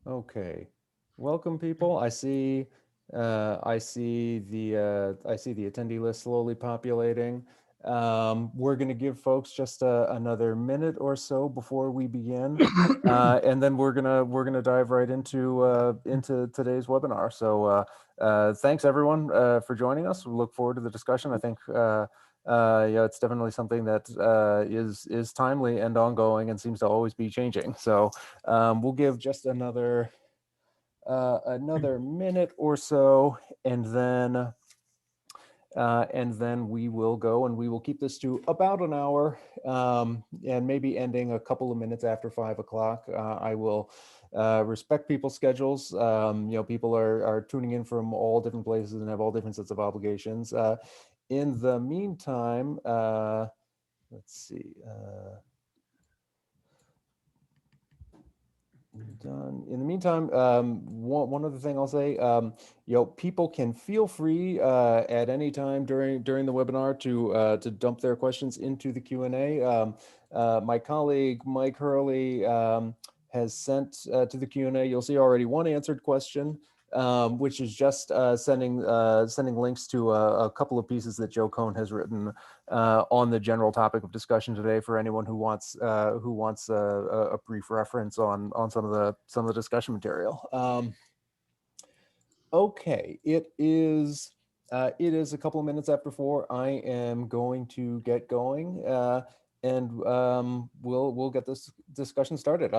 Okay, welcome people. I see the attendee list slowly populating. We're going to give folks just another minute or so before we begin, and then we're gonna dive right into today's webinar. So thanks everyone for joining us. We look forward to the discussion. I think yeah, it's definitely something that is timely and ongoing and seems to always be changing. So we'll give just another minute or so, and then we will go and we will keep this to about an hour, and maybe ending a couple of minutes after 5 o'clock. I will respect people's schedules. People are tuning in from all different places and have all different sets of obligations. In the meantime, let's see. Done. In the meantime, one other thing I'll say, people can feel free at any time during the webinar to dump their questions into the Q&A. My colleague Mike Hurley has sent to the Q&A. You'll see already one answered question, which is just sending links to a couple of pieces that Joe Cohn has written on the general topic of discussion today for anyone who wants a brief reference on some of the discussion material. Okay, it is a couple of minutes after 4. I am going to get going. And we'll get this discussion started.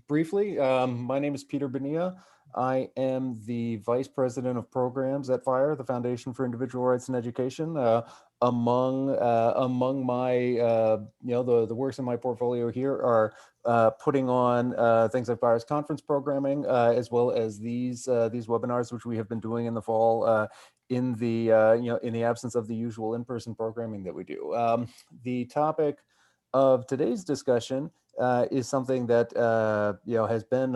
Briefly, my name is Peter Bonilla. I am the Vice President of Programs at FIRE, the Foundation for Individual Rights and Education. Among my the works in my portfolio here are putting on things like FIRE's conference programming, as well as these webinars, which we have been doing in the fall. In the absence of the usual in-person programming that we do. The topic of today's discussion is something that has been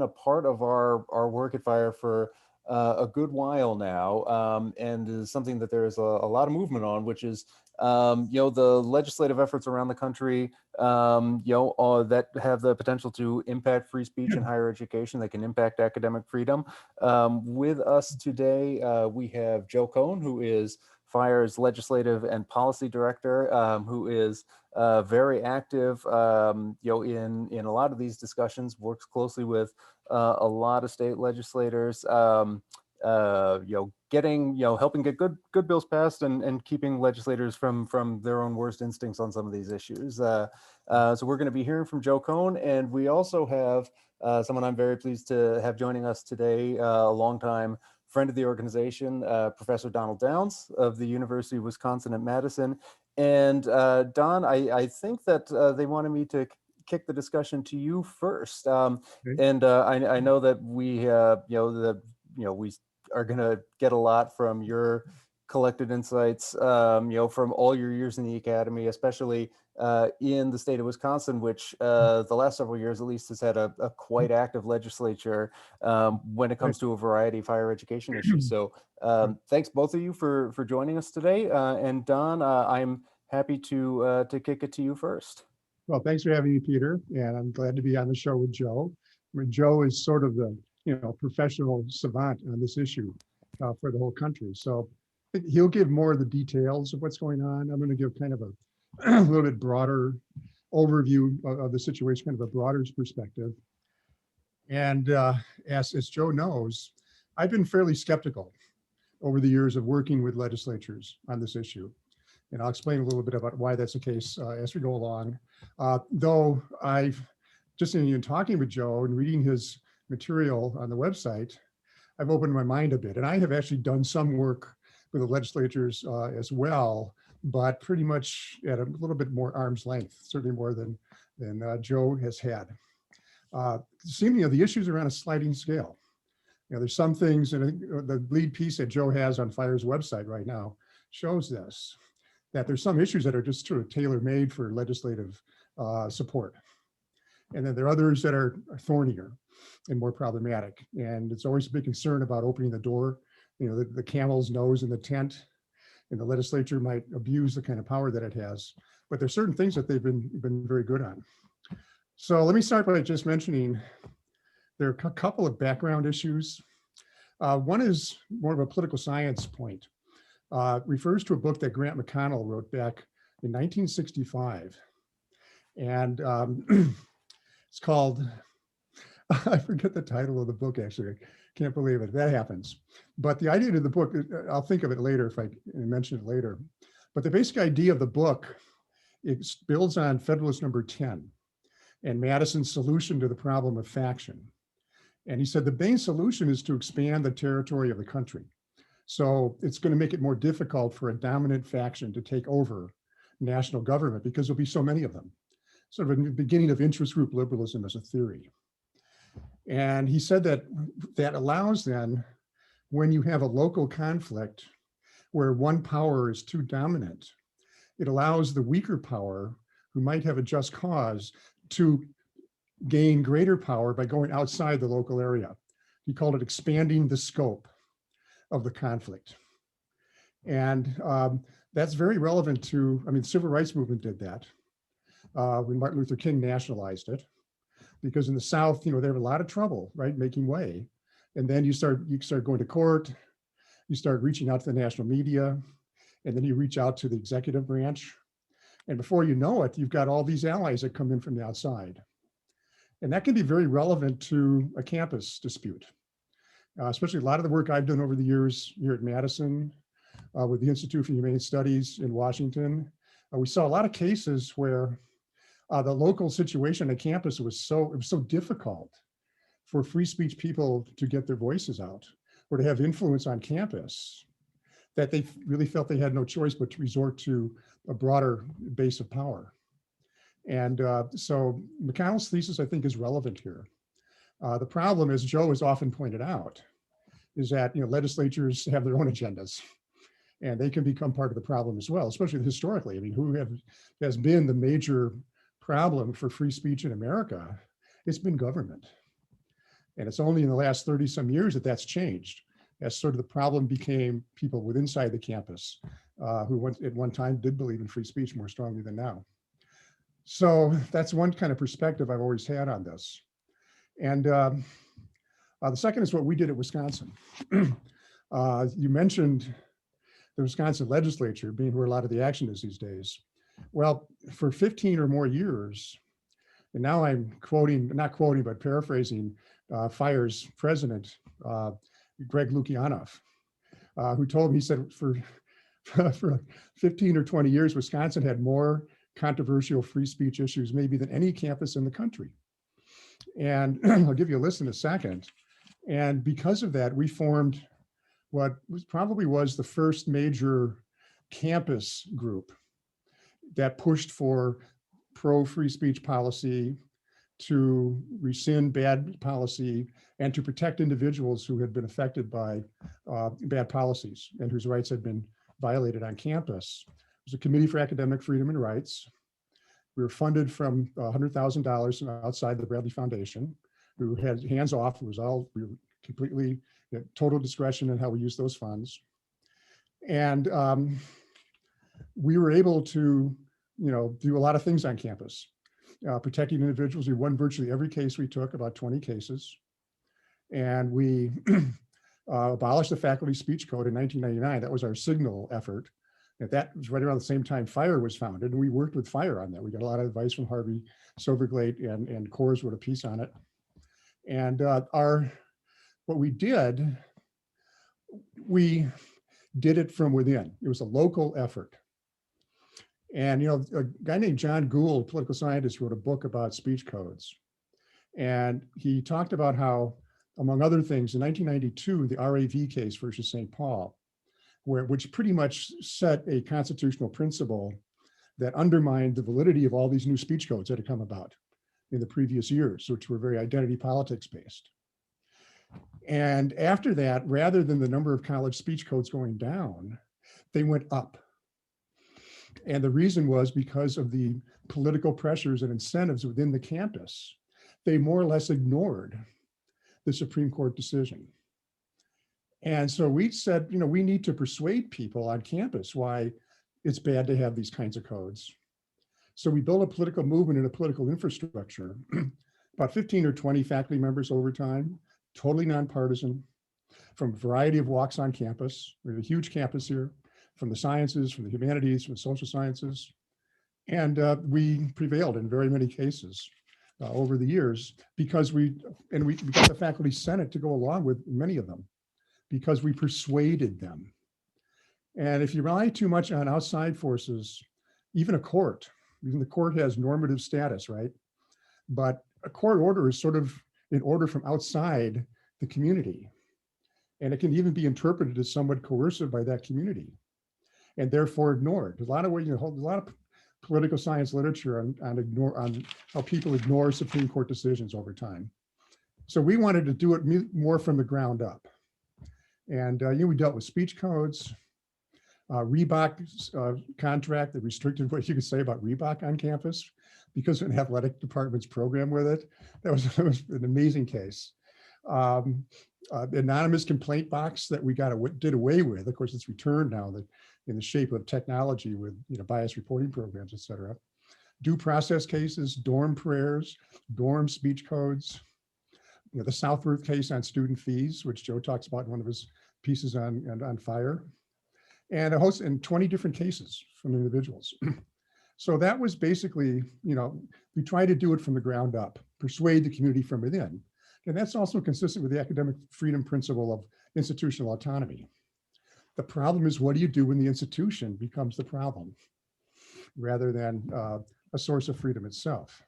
a part of our work at FIRE for a good while now, and is something that there is a lot of movement on, which is the legislative efforts around the country that have the potential to impact free speech in higher education, that can impact academic freedom. With us today, we have Joe Cohn, who is FIRE's legislative and policy director, who is very active, in a lot of these discussions, works closely with a lot of state legislators, helping get good bills passed and keeping legislators from their own worst instincts on some of these issues. So we're going to be hearing from Joe Cohn, and we also have someone I'm very pleased to have joining us today, a longtime friend of the organization, Professor Donald Downs of the University of Wisconsin-Madison. And Don, I think that they wanted me to kick the discussion to you first. Okay. And I know that we we are going to get a lot from your collected insights, from all your years in the academy, especially in the state of Wisconsin, which the last several years at least has had a quite active legislature when it Right. comes to a variety of higher education issues. So thanks both of you for joining us today. And Don, I'm happy to kick it to you first. Well, thanks for having me, Peter. And I'm glad to be on the show with Joe. I mean, Joe is sort of the professional savant on this issue for the whole country. So he'll give more of the details of what's going on. I'm going to give kind of a little bit broader overview of the situation, kind of a broader perspective. And as Joe knows, I've been fairly skeptical over the years of working with legislatures on this issue. And I'll explain a little bit about why that's the case as we go along. Though I've just in talking with Joe and reading his material on the website, I've opened my mind a bit. And I have actually done some work with the legislatures as well, but pretty much at a little bit more arm's length, certainly more than Joe has had. Seemingly, the issues are on a sliding scale. There's some things, and the lead piece that Joe has on FIRE's website right now shows this, that there's some issues that are just sort of tailor-made for legislative support. And then there are others that are thornier and more problematic. And it's always a big concern about opening the door, the camel's nose in the tent, and the legislature might abuse the kind of power that it has. But there's certain things that they've been very good on. So let me start by just mentioning There are a couple of background issues. One is more of a political science point. Refers to a book that Grant McConnell wrote back in 1965. And it's called, I forget the title of the book, actually. I can't believe it. That happens. But the idea of the book, I'll think of it later if I mention it later. But the basic idea of the book, it builds on Federalist Number 10 and Madison's solution to the problem of faction. And he said the main solution is to expand the territory of the country. So it's going to make it more difficult for a dominant faction to take over national government because there'll be so many of them. Sort of a beginning of interest group liberalism as a theory. And he said that that allows then, when you have a local conflict where one power is too dominant, it allows the weaker power who might have a just cause to gain greater power by going outside the local area. He called it expanding the scope of the conflict. And that's very relevant to, I mean, the civil rights movement did that when Martin Luther King nationalized it, because in the South, you know, they have a lot of trouble, right, making way. And then you start going to court, you start reaching out to the national media, and then you reach out to the executive branch. And before you know it, you've got all these allies that come in from the outside. And that can be very relevant to a campus dispute, especially a lot of the work I've done over the years here at Madison with the Institute for Humane Studies in Washington. We saw a lot of cases where the local situation at campus was so difficult for free speech people to get their voices out or to have influence on campus that they really felt they had no choice but to resort to a broader base of power. And so McConnell's thesis, I think, is relevant here. The problem, as Joe has often pointed out, is that, you know, legislatures have their own agendas, and they can become part of the problem as well, especially historically. I mean, who has been the major problem for free speech in America? It's been government. And it's only in the last 30 some years that that's changed, as sort of the problem became people with inside the campus who at one time did believe in free speech more strongly than now. So that's one kind of perspective I've always had on this. And the second is what we did at Wisconsin. You mentioned the Wisconsin legislature being where a lot of the action is these days. Well, for 15 or more years, and now I'm not quoting, but paraphrasing FIRE's president, Greg Lukianoff, who told me, he said, for 15 or 20 years, Wisconsin had more controversial free speech issues maybe than any campus in the country. And I'll give you a list in a second. And because of that, we formed what probably was the first major campus group that pushed for pro-free speech policy, to rescind bad policy, and to protect individuals who had been affected by bad policies and whose rights had been violated on campus. It was a Committee for Academic Freedom and Rights. We were funded from $100,000 from outside the Bradley Foundation. We had hands off. We were completely total discretion in how we used those funds. And we were able to, do a lot of things on campus, protecting individuals. We won virtually every case we took, about 20 cases. And we abolished the faculty speech code in 1999. That was our signal effort. And that was right around the same time FIRE was founded. And we worked with FIRE on that. We got a lot of advice from Harvey Silverglate, and Coors wrote a piece on it. And what we did it from within. It was a local effort. And, a guy named John Gould, political scientist, wrote a book about speech codes. And he talked about how, among other things, in 1992, the RAV case versus St. Paul, which pretty much set a constitutional principle that undermined the validity of all these new speech codes that had come about in the previous years, which were very identity politics based. And after that, rather than the number of college speech codes going down, they went up. And the reason was because of the political pressures and incentives within the campus. They more or less ignored the Supreme Court decision. And so we said, we need to persuade people on campus why it's bad to have these kinds of codes. So we built a political movement and a political infrastructure about 15 or 20 faculty members over time, totally nonpartisan, from a variety of walks on campus. We have a huge campus here, from the sciences, from the humanities, from the social sciences. And we prevailed in very many cases over the years because we got the faculty senate to go along with many of them because we persuaded them. And if you rely too much on outside forces, even the court has normative status, right? But a court order is sort of an order from outside the community. And it can even be interpreted as somewhat coercive by that community and therefore ignored. There's a lot of ways, a lot of political science literature on how people ignore Supreme Court decisions over time. So we wanted to do it more from the ground up. And we dealt with speech codes, Reebok contract that restricted what you could say about Reebok on campus because an athletic department's program with it. That was an amazing case. Anonymous complaint box that we did away with. Of course, it's returned now in the shape of technology with bias reporting programs, et cetera. Due process cases, dorm prayers, dorm speech codes. The Southworth case on student fees, which Joe talks about in one of his pieces on fire. And a host in 20 different cases from individuals. So that was basically, we tried to do it from the ground up, persuade the community from within. And that's also consistent with the academic freedom principle of institutional autonomy. The problem is, what do you do when the institution becomes the problem rather than a source of freedom itself?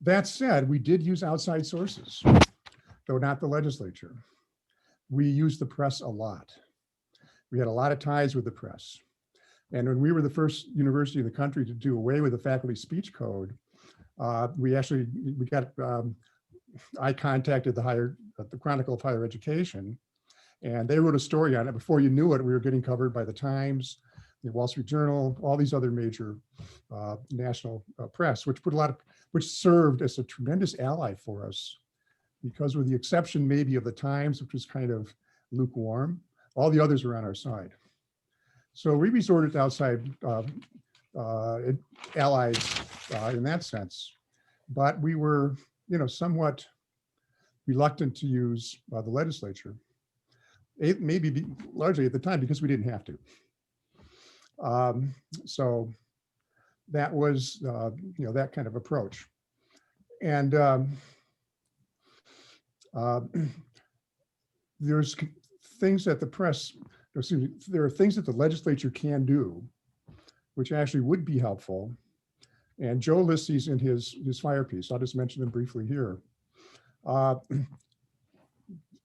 That said, we did use outside sources, though not the legislature. We used the press a lot. We had a lot of ties with the press. And when we were the first university in the country to do away with the faculty speech code, I contacted the Chronicle of Higher Education, and they wrote a story on it. Before you knew it, we were getting covered by the Times, the Wall Street Journal, all these other major national press, which served as a tremendous ally for us, because with the exception maybe of the Times, which was kind of lukewarm, all the others were on our side. So we resorted to outside allies in that sense, but we were, somewhat reluctant to use the legislature, maybe largely at the time because we didn't have to. So that was, that kind of approach. And there's things that the press, there are things that the legislature can do, which actually would be helpful. And Joe lists these in his fire piece. I'll just mention them briefly here.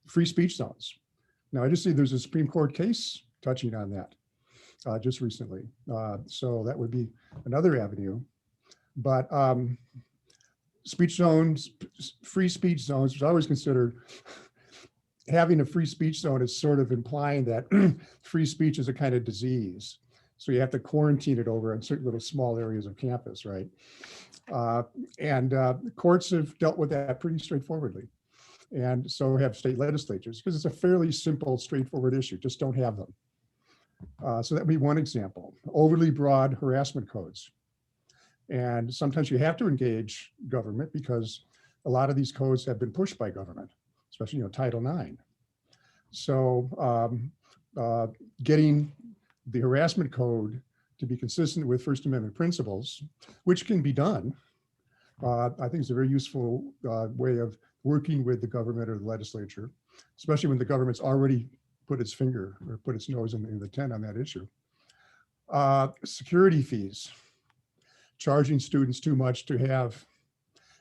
Free speech zones. Now, I just see there's a Supreme Court case touching on that just recently. So that would be another avenue. But speech zones, free speech zones, which I always considered having a free speech zone is sort of implying that free speech is a kind of disease. So you have to quarantine it over in certain little small areas of campus, right? And courts have dealt with that pretty straightforwardly. And so have state legislatures, because it's a fairly simple, straightforward issue, just don't have them. So that would be one example. Overly broad harassment codes. And sometimes you have to engage government because a lot of these codes have been pushed by government, especially Title IX. So getting the harassment code to be consistent with First Amendment principles, which can be done, I think is a very useful way of working with the government or the legislature, especially when the government's already put its finger or put its nose in the tent on that issue. Security fees, charging students too much to have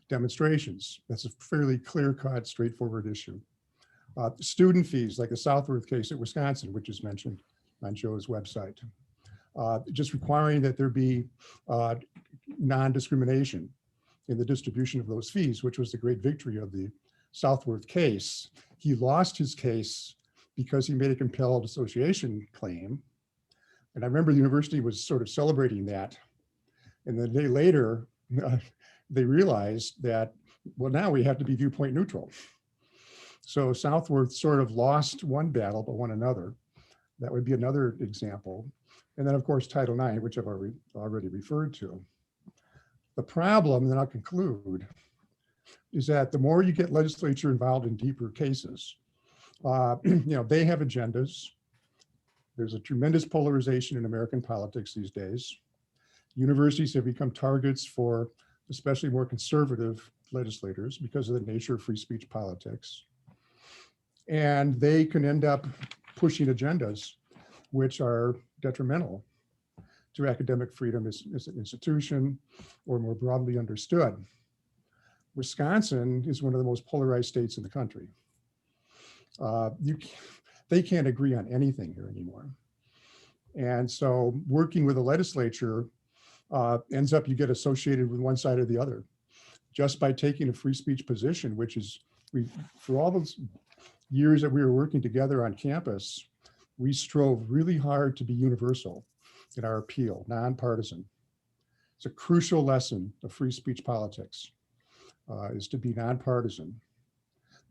demonstrations. That's a fairly clear-cut, straightforward issue. Student fees, like the Southworth case at Wisconsin, which is mentioned on Joe's website. Just requiring that there be non-discrimination in the distribution of those fees, which was the great victory of the Southworth case. He lost his case because he made a compelled association claim. And I remember the university was sort of celebrating that. And the day later, they realized that, well, now we have to be viewpoint neutral. So Southworth sort of lost one battle, but won another. That would be another example. And then, of course, Title IX, which I've already referred to. The problem, and then I'll conclude, is that the more you get legislature involved in deeper cases, they have agendas. There's a tremendous polarization in American politics these days. Universities have become targets for especially more conservative legislators because of the nature of free speech politics. And they can end up pushing agendas which are detrimental to academic freedom as an institution, or more broadly understood. Wisconsin is one of the most polarized states in the country. They can't agree on anything here anymore. And so working with the legislature ends up you get associated with one side or the other just by taking a free speech position, which is, for all those years that we were working together on campus, we strove really hard to be universal in our appeal, nonpartisan. It's a crucial lesson of free speech politics, is to be nonpartisan.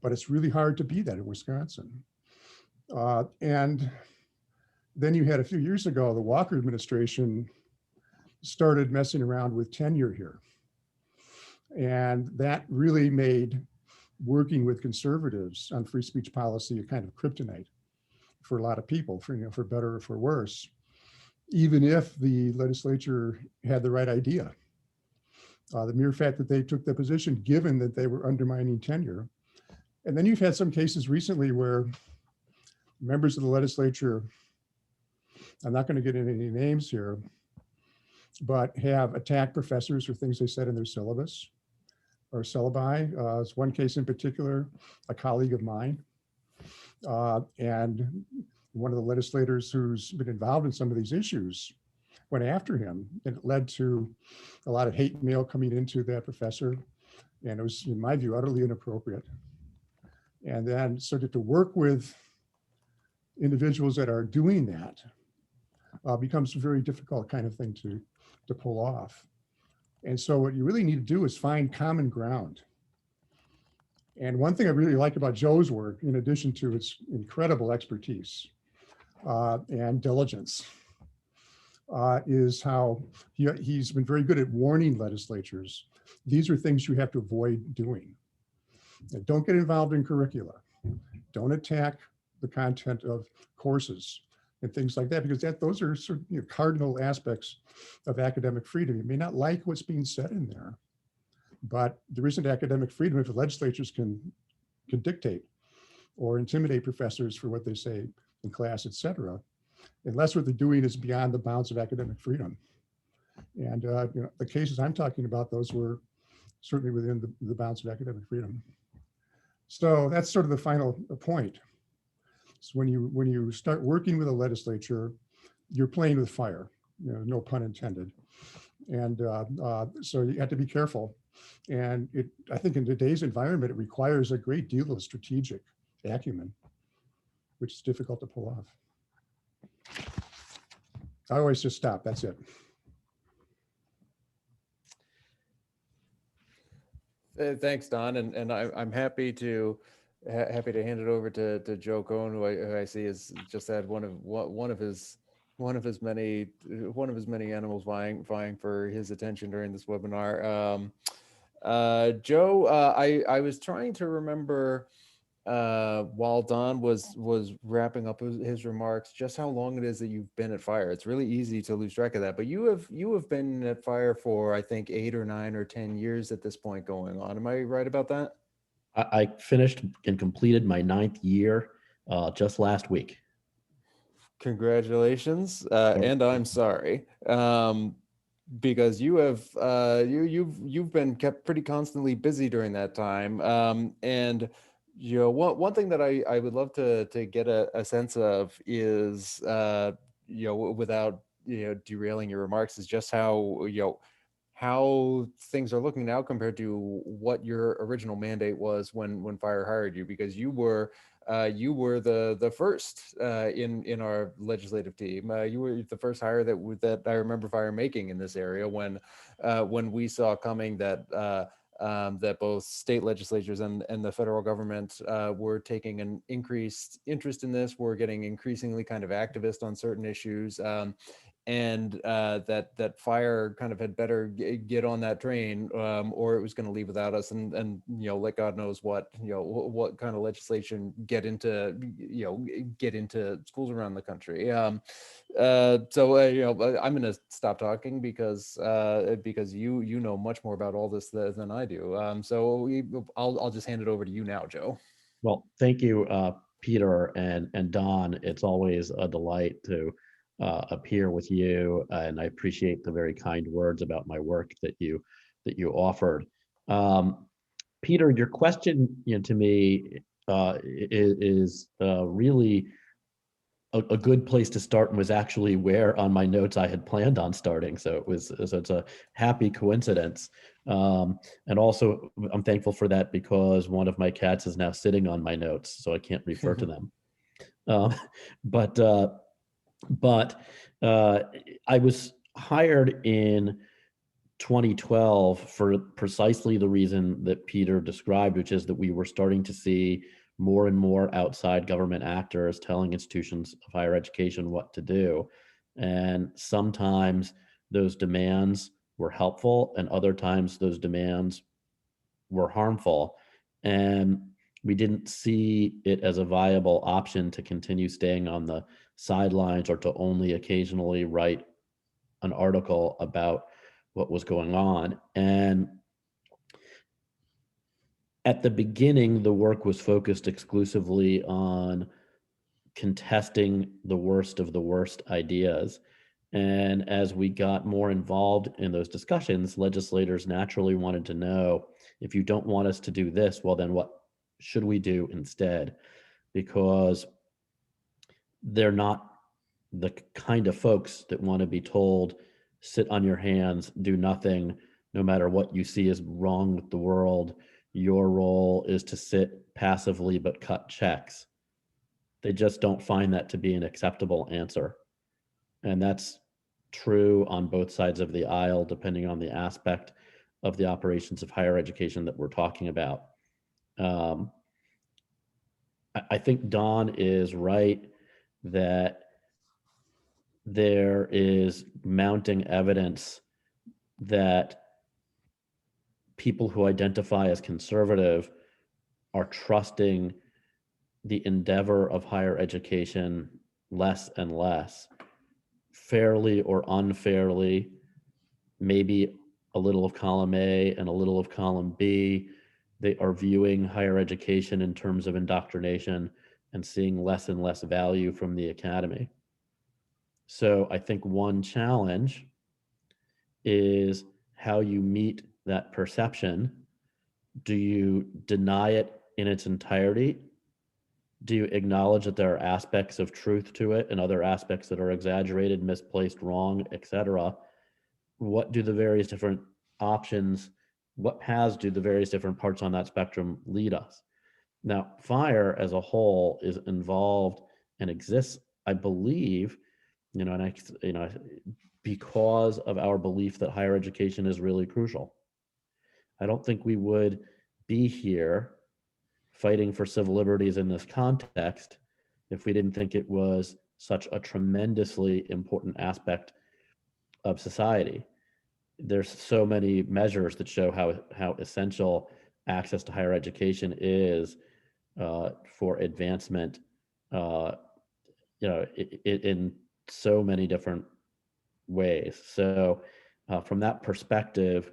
But it's really hard to be that in Wisconsin. And then you had a few years ago, the Walker administration started messing around with tenure here. And that really made working with conservatives on free speech policy a kind of kryptonite for a lot of people, for better or for worse, even if the legislature had the right idea. The mere fact that they took the position, given that they were undermining tenure. And then you've had some cases recently where members of the legislature, I'm not going to get into any names here, but have attacked professors for things they said in their syllabus or syllabi. It's one case in particular, a colleague of mine, and one of the legislators who's been involved in some of these issues went after him. And it led to a lot of hate mail coming into that professor. And it was, in my view, utterly inappropriate. And then so to work with individuals that are doing that becomes a very difficult kind of thing to pull off. And so what you really need to do is find common ground. And one thing I really like about Joe's work, in addition to its incredible expertise and diligence, is how he's been very good at warning legislatures. These are things you have to avoid doing. Don't get involved in curricula. Don't attack the content of courses and things like that, because those are sort of cardinal aspects of academic freedom. You may not like what's being said in there, but there isn't academic freedom if the legislatures can dictate or intimidate professors for what they say in class, et cetera, unless what they're doing is beyond the bounds of academic freedom. And the cases I'm talking about, those were certainly within the bounds of academic freedom. So that's sort of the final point. So when you start working with a legislature, you're playing with fire, no pun intended. And so you have to be careful. And I think in today's environment, it requires a great deal of strategic acumen, which is difficult to pull off. I always just stop, that's it. Thanks, Don, and I'm happy to hand it over to Joe Cohn, who I see has just had one of his many animals vying for his attention during this webinar. Joe, I was trying to remember while Don was wrapping up his remarks, just how long it is that you've been at FIRE. It's really easy to lose track of that, but you have been at FIRE for, I think, 8 or 9 or 10 years at this point going on. Am I right about that? I finished and completed my 9th year just last week. Congratulations, and I'm sorry, because you've been kept pretty constantly busy during that time, and one thing that I would love to get a sense of is without derailing your remarks, is just how things are looking now compared to what your original mandate was when FIRE hired you, because you were the first in our legislative team. You were the first hire that I remember FIRE making in this area when we saw coming that that both state legislatures and the federal government were taking an increased interest in this. We're getting increasingly kind of activist on certain issues. and that fire kind of had better get on that train, or it was going to leave without us. And let God knows what what kind of legislation get into schools around the country. I'm going to stop talking because you know much more about all this than I do. I'll just hand it over to you now, Joe. Well, thank you, Peter and Don. It's always a delight to appear with you, and I appreciate the very kind words about my work that you offered. Peter, your question, to me is really a good place to start, and was actually where on my notes I had planned on starting. So it's a happy coincidence. And also I'm thankful for that, because one of my cats is now sitting on my notes, so I can't refer to them. But I was hired in 2012 for precisely the reason that Peter described, which is that we were starting to see more and more outside government actors telling institutions of higher education what to do. And sometimes those demands were helpful, and other times those demands were harmful. And we didn't see it as a viable option to continue staying on the sidelines, or to only occasionally write an article about what was going on. And at the beginning, the work was focused exclusively on contesting the worst of the worst ideas. And as we got more involved in those discussions, legislators naturally wanted to know, if you don't want us to do this, well, then what should we do instead? Because they're not the kind of folks that want to be told, sit on your hands, do nothing, no matter what you see is wrong with the world. Your role is to sit passively but cut checks. They just don't find that to be an acceptable answer. And that's true on both sides of the aisle, depending on the aspect of the operations of higher education that we're talking about. I think Don is right that there is mounting evidence that people who identify as conservative are trusting the endeavor of higher education less and less, fairly or unfairly, maybe a little of column A and a little of column B. They are viewing higher education in terms of indoctrination and seeing less and less value from the academy. So I think one challenge is how you meet that perception. Do you deny it in its entirety? Do you acknowledge that there are aspects of truth to it and other aspects that are exaggerated, misplaced, wrong, etc.? What do the various different options, what paths do the various different parts on that spectrum lead us? Now, FIRE as a whole is involved and exists, I believe, because of our belief that higher education is really crucial. I don't think we would be here fighting for civil liberties in this context if we didn't think it was such a tremendously important aspect of society. There's so many measures that show how essential access to higher education is for advancement, in so many different ways. So from that perspective,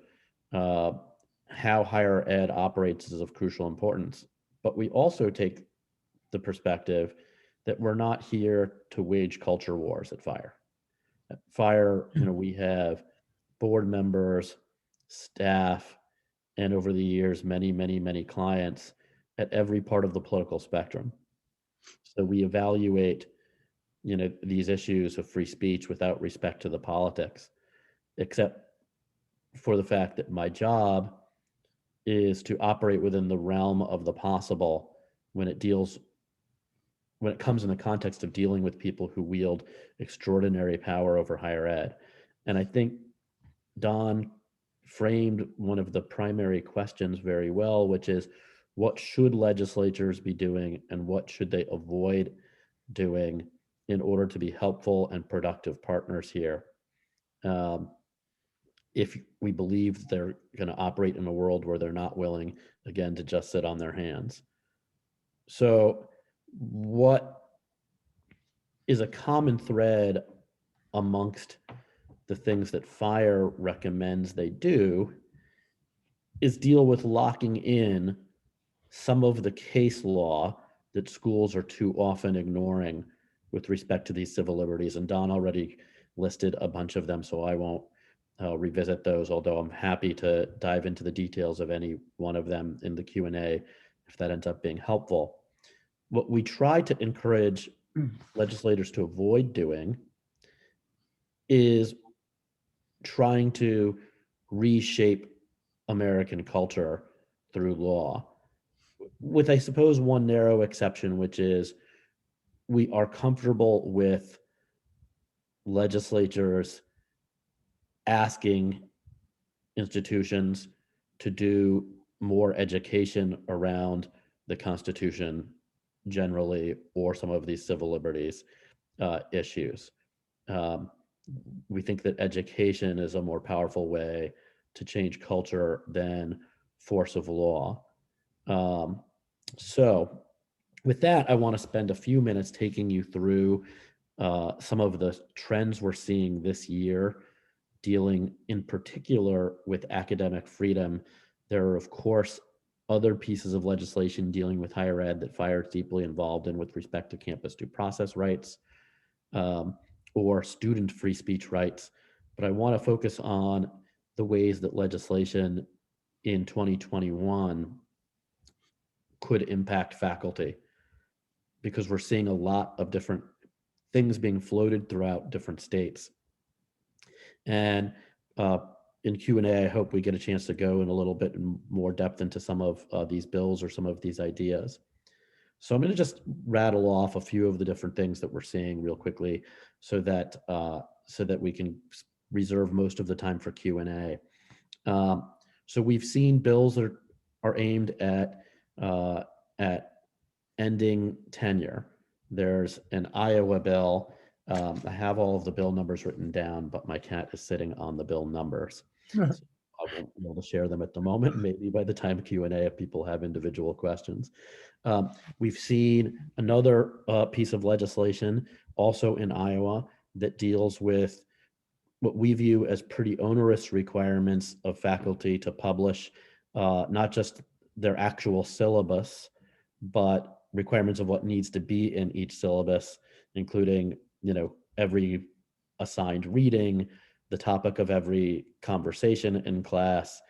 how higher ed operates is of crucial importance. But we also take the perspective that we're not here to wage culture wars at FIRE. At FIRE, we have board members, staff, and over the years, many, many, many clients at every part of the political spectrum. So we evaluate, these issues of free speech without respect to the politics, except for the fact that my job is to operate within the realm of the possible when it comes in the context of dealing with people who wield extraordinary power over higher ed. And I think Don framed one of the primary questions very well, which is, what should legislatures be doing and what should they avoid doing in order to be helpful and productive partners here. If we believe they're going to operate in a world where they're not willing, again, to just sit on their hands. So what is a common thread amongst the things that FIRE recommends they do is deal with locking in some of the case law that schools are too often ignoring with respect to these civil liberties. And Don already listed a bunch of them, so I won't revisit those, although I'm happy to dive into the details of any one of them in the Q&A if that ends up being helpful. What we try to encourage legislators to avoid doing is trying to reshape American culture through law, with, I suppose, one narrow exception, which is we are comfortable with legislatures asking institutions to do more education around the Constitution generally, or some of these civil liberties issues. We think that education is a more powerful way to change culture than force of law. So with that, I want to spend a few minutes taking you through some of the trends we're seeing this year, dealing in particular with academic freedom. There are, of course, other pieces of legislation dealing with higher ed that FIRE is deeply involved in with respect to campus due process rights or student free speech rights. But I want to focus on the ways that legislation in 2021 could impact faculty, because we're seeing a lot of different things being floated throughout different states. And in Q&A, I hope we get a chance to go in a little bit more depth into some of these bills or some of these ideas. So I'm going to just rattle off a few of the different things that we're seeing real quickly, so that we can reserve most of the time for Q&A. So we've seen bills that are aimed at ending tenure. There's an Iowa bill. I have all of the bill numbers written down, but my cat is sitting on the bill numbers. So I won't be able to share them at the moment. Maybe by the time Q&A, if people have individual questions. We've seen another piece of legislation also in Iowa that deals with what we view as pretty onerous requirements of faculty to publish not just their actual syllabus, but requirements of what needs to be in each syllabus, including, every assigned reading, the topic of every conversation in class,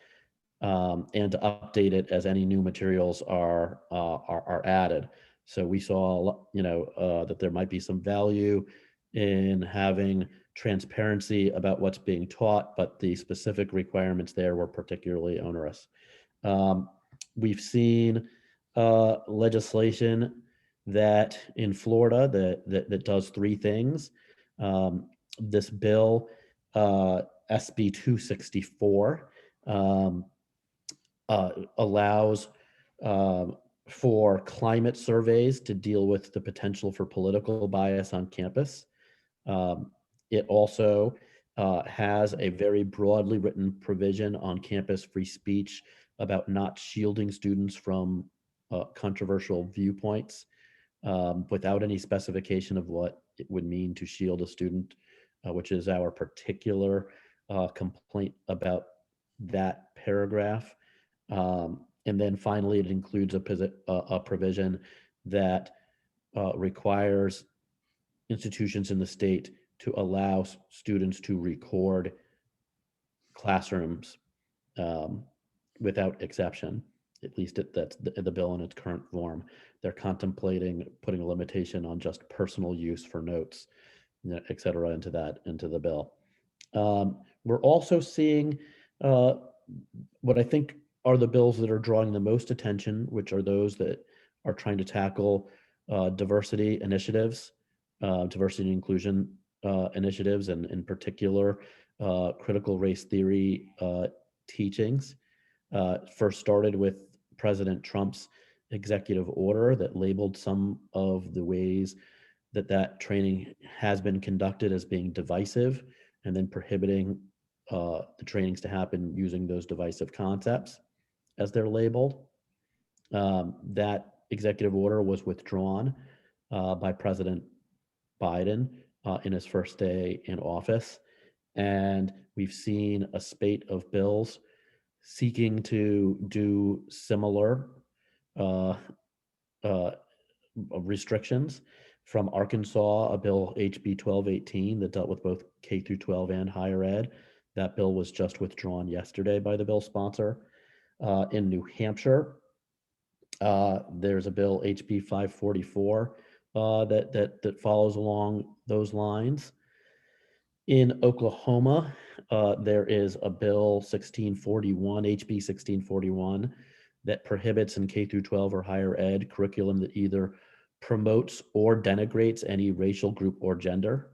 and to update it as any new materials are added. So we saw, that there might be some value in having transparency about what's being taught, but the specific requirements there were particularly onerous. We've seen legislation that in Florida that does three things. This bill, SB 264, allows for climate surveys to deal with the potential for political bias on campus. It also has a very broadly written provision on campus free speech about not shielding students from controversial viewpoints, without any specification of what it would mean to shield a student, which is our particular complaint about that paragraph. And then finally, it includes a provision that requires institutions in the state to allow students to record classrooms without exception. At least that's the bill in its current form. They're contemplating putting a limitation on just personal use for notes, et cetera, into the bill. We're also seeing what I think are the bills that are drawing the most attention, which are those that are trying to tackle diversity initiatives, diversity and inclusion initiatives, and in particular, critical race theory teachings. First started with President Trump's executive order that labeled some of the ways that training has been conducted as being divisive, and then prohibiting the trainings to happen using those divisive concepts as they're labeled. That executive order was withdrawn by President Biden in his first day in office. And we've seen a spate of bills seeking to do similar uh, uh, restrictions. From Arkansas, a bill HB 1218 that dealt with both K through 12 and higher ed. That bill was just withdrawn yesterday by the bill sponsor. In New Hampshire, there's a bill HB 544 that follows along those lines. In Oklahoma, there is a bill 1641, HB 1641, that prohibits in K through 12 or higher ed curriculum that either promotes or denigrates any racial group or gender.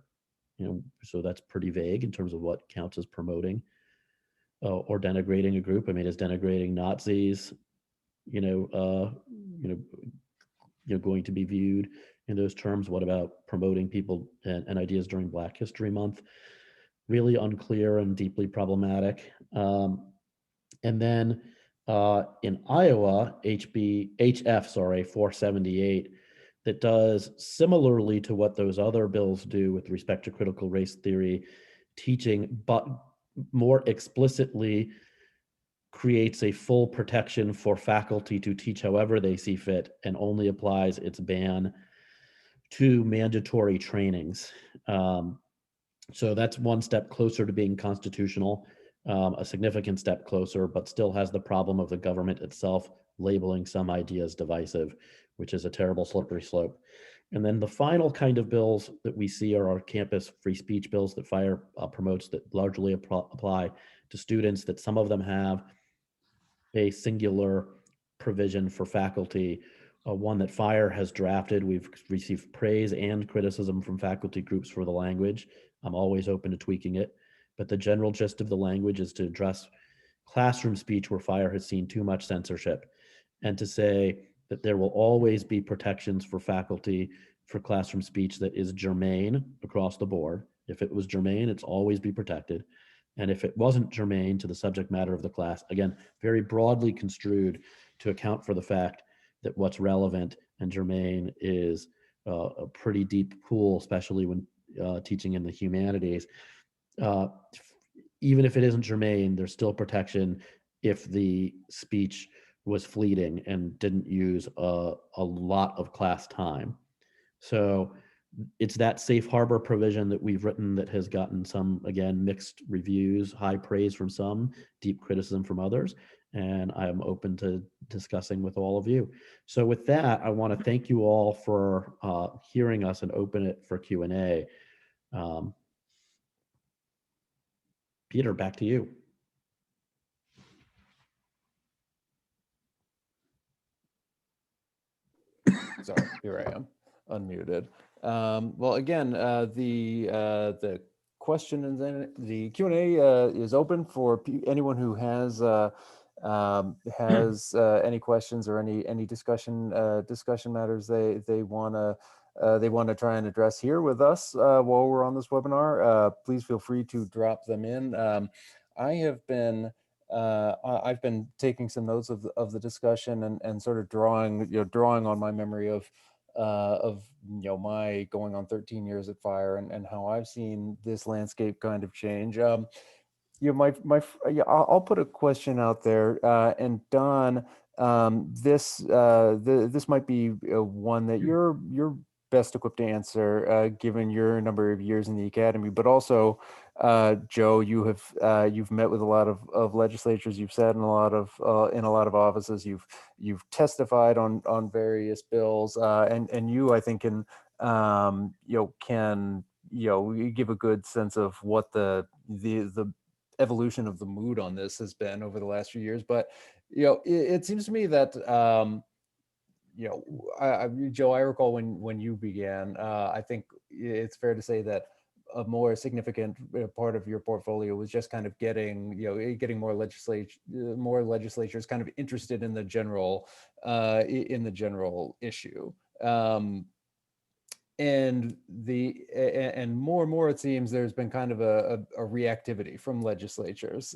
So that's pretty vague in terms of what counts as promoting or denigrating a group. I mean, is denigrating Nazis, you know, going to be viewed in those terms? What about promoting people and ideas during Black History Month? Really unclear and deeply problematic. And then in Iowa, HF 478, that does similarly to what those other bills do with respect to critical race theory teaching, but more explicitly creates a full protection for faculty to teach however they see fit, and only applies its ban to mandatory trainings. So that's one step closer to being constitutional, a significant step closer, but still has the problem of the government itself labeling some ideas divisive, which is a terrible slippery slope. And then the final kind of bills that we see are our campus free speech bills that FIRE promotes, that largely apply to students, that some of them have a singular provision for faculty. One that FIRE has drafted. We've received praise and criticism from faculty groups for the language. I'm always open to tweaking it, but the general gist of the language is to address classroom speech where FIRE has seen too much censorship, and to say that there will always be protections for faculty for classroom speech that is germane across the board. If it was germane, it's always be protected. And if it wasn't germane to the subject matter of the class, again, very broadly construed to account for the fact that what's relevant and germane is a pretty deep pool, especially when teaching in the humanities. Even if it isn't germane, there's still protection if the speech was fleeting and didn't use a lot of class time. So it's that safe harbor provision that we've written that has gotten some, again, mixed reviews, high praise from some, deep criticism from others. And I am open to discussing with all of you. So with that, I want to thank you all for hearing us and open it for Q&A. Peter, back to you. Sorry, here I am, unmuted. Well, again, the question and then the Q&A is open for anyone who has any questions or any discussion matters they want to try and address here with us while we're on this webinar. Please feel free to drop them in. I've been taking some notes of the discussion and sort of drawing on my memory of my going on 13 years at FIRE and how I've seen this landscape kind of change. I'll put a question out there, and Don, this might be one that you're best equipped to answer, given your number of years in the academy, but also, Joe, you've met with a lot of legislatures, you've sat in a lot of offices, you've testified on various bills, and you, I think, can give a good sense of what the evolution of the mood on this has been over the last few years. But it seems to me that Joe, I recall when you began, I think it's fair to say that a more significant part of your portfolio was just kind of getting more legislatures kind of interested in the general issue. and and more it seems there's been kind of a reactivity from legislatures,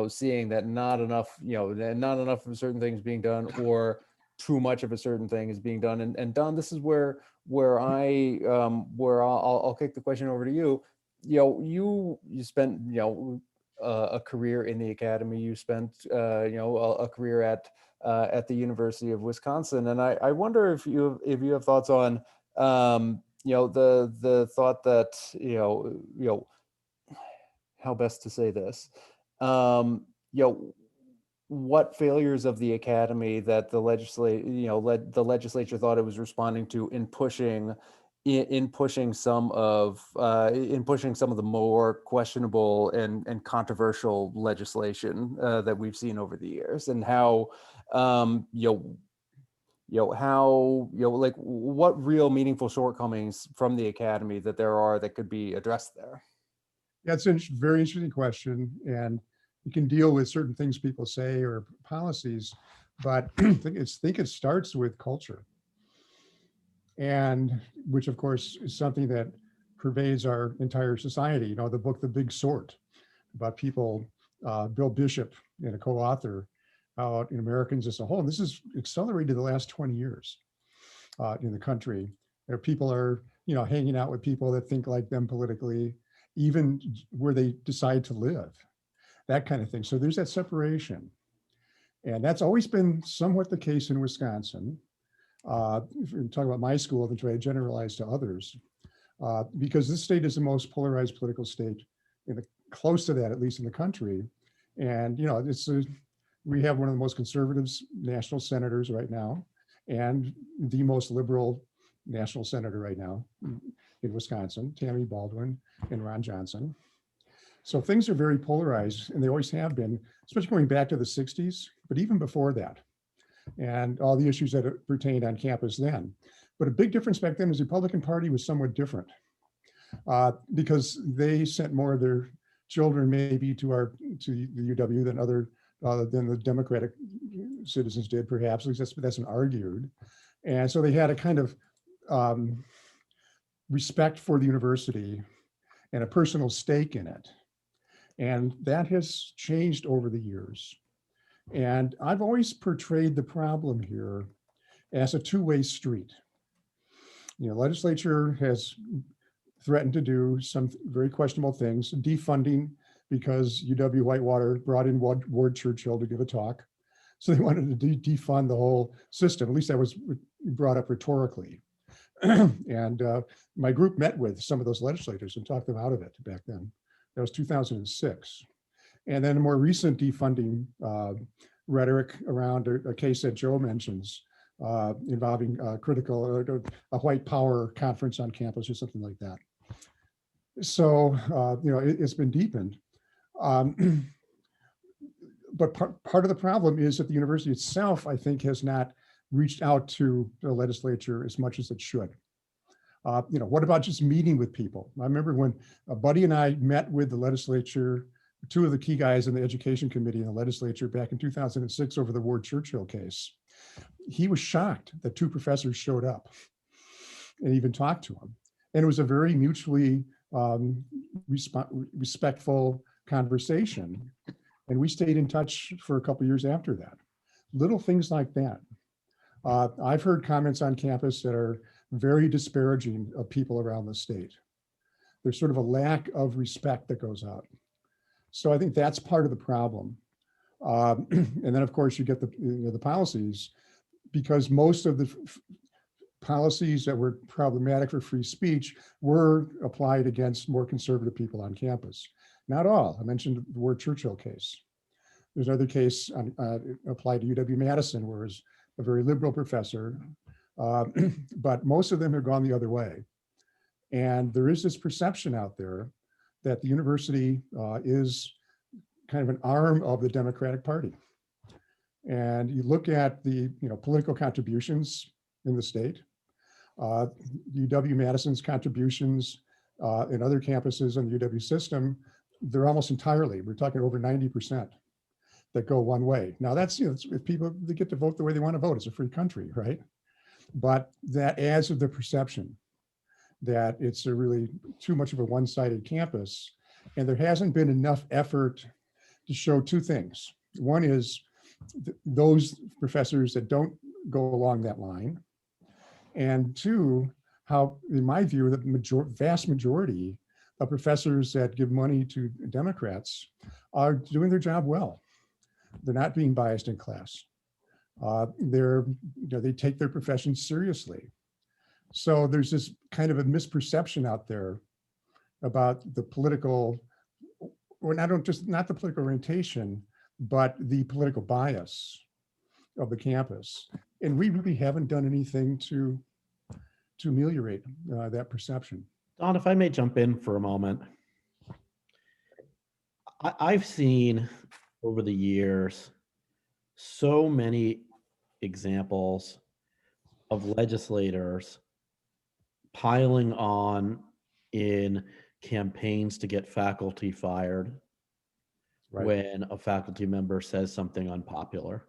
seeing that not enough, not enough of certain things being done, or too much of a certain thing is being done. And Don, this is where I'll kick the question over to you. You spent a career in the academy. You spent a career at the University of Wisconsin, and I wonder if you have thoughts on the thought that how best to say this, what failures of the academy that the the legislature thought it was responding to in pushing some of the more questionable and controversial legislation that we've seen over the years, and how like what real meaningful shortcomings from the academy that there are that could be addressed there. That's a very interesting question, and you can deal with certain things people say or policies, but I think it starts with culture, and which of course is something that pervades our entire society. The book The Big Sort, about people, Bill Bishop and a co-author, out in Americans as a whole. And this is accelerated the last 20 years in the country. People are, hanging out with people that think like them politically, even where they decide to live, that kind of thing. So there's that separation. And that's always been somewhat the case in Wisconsin. If we talk about my school, then try to generalize to others, because this state is the most polarized political state close to that, at least in the country. And, we have one of the most conservative national senators right now, and the most liberal national senator right now in Wisconsin, Tammy Baldwin and Ron Johnson. So things are very polarized, and they always have been, especially going back to the 60s, but even before that, and all the issues that pertained on campus then. But a big difference back then is the Republican Party was somewhat different, because they sent more of their children maybe to the UW than the Democratic citizens did, perhaps. At least that's been argued. And so they had a kind of respect for the university and a personal stake in it. And that has changed over the years. And I've always portrayed the problem here as a two-way street. Legislature has threatened to do some very questionable things, defunding, because UW Whitewater brought in Ward Churchill to give a talk. So they wanted to defund the whole system. At least that was brought up rhetorically. And my group met with some of those legislators and talked them out of it back then. That was 2006. And then a more recent defunding rhetoric around a case that Joe mentions, involving a white power conference on campus or something like that. So, it's been deepened. But part of the problem is that the university itself, I think, has not reached out to the legislature as much as it should. What about just meeting with people? I remember when a buddy and I met with the legislature, two of the key guys in the education committee in the legislature back in 2006 over the Ward Churchill case. He was shocked that two professors showed up and even talked to him. And it was a very mutually respectful conversation. And we stayed in touch for a couple of years after that. Little things like that. I've heard comments on campus that are very disparaging of people around the state. There's sort of a lack of respect that goes out. So I think that's part of the problem. And then of course you get the policies, because most of the policies that were problematic for free speech were applied against more conservative people on campus. Not all. I mentioned the Ward Churchill case. There's another case applied to UW-Madison, where it's a very liberal professor, but most of them have gone the other way. And there is this perception out there that the university is kind of an arm of the Democratic Party. And you look at the political contributions in the state, UW-Madison's contributions in other campuses in the UW system, they're almost entirely, we're talking over 90%, that go one way. Now that's, if people, they get to vote the way they want to vote, it's a free country, right? but that adds to the perception that it's a really too much of a one-sided campus. And there hasn't been enough effort to show two things. One is those professors that don't go along that line. And two, how, in my view, the vast majority of professors that give money to Democrats are doing their job well. They're not being biased in class. They take their profession seriously. So there's this kind of a misperception out there about the political, or not the political orientation, but the political bias of the campus. And we really haven't done anything to ameliorate that perception. Don, if I may jump in for a moment. I've seen over the years so many examples of legislators piling on in campaigns to get faculty fired when a faculty member says something unpopular.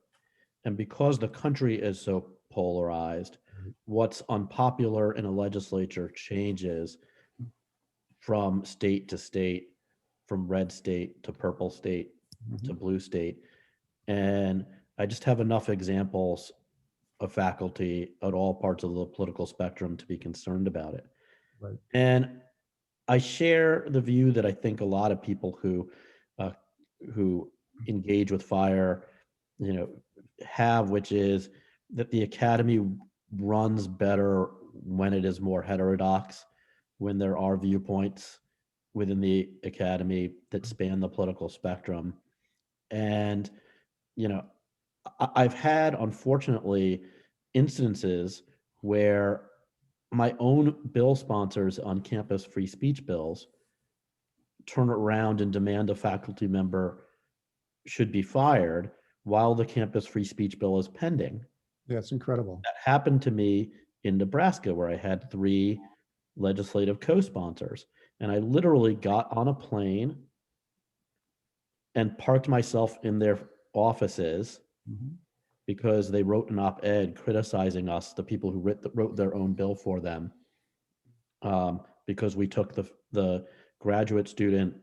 And because the country is so polarized, what's unpopular in a legislature changes from state to state, from red state to purple state to blue state. And I just have enough examples of faculty at all parts of the political spectrum to be concerned about it. Right. And I share the view that I think a lot of people who engage with FIRE, have, which is that the academy runs better when it is more heterodox, when there are viewpoints within the academy that span the political spectrum. And, I've had, unfortunately, instances where my own bill sponsors on campus free speech bills turn around and demand a faculty member should be fired while the campus free speech bill is pending. That's incredible. That happened to me in Nebraska, where I had 3 legislative co-sponsors. And I literally got on a plane and parked myself in their offices because they wrote an op-ed criticizing us, the people who wrote their own bill for them, because we took the graduate student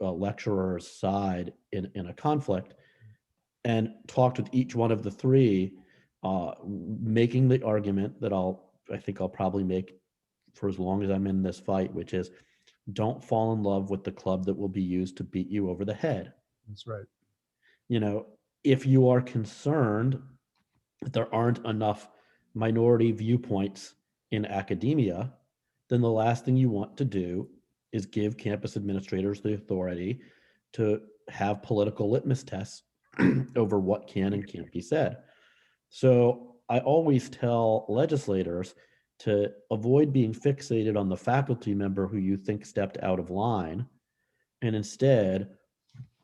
lecturer's side in a conflict, and talked with each one of the 3, making the argument that I think I'll probably make for as long as I'm in this fight, which is, don't fall in love with the club that will be used to beat you over the head. That's right. If you are concerned that there aren't enough minority viewpoints in academia, then the last thing you want to do is give campus administrators the authority to have political litmus tests over what can and can't be said. So I always tell legislators to avoid being fixated on the faculty member who you think stepped out of line, and instead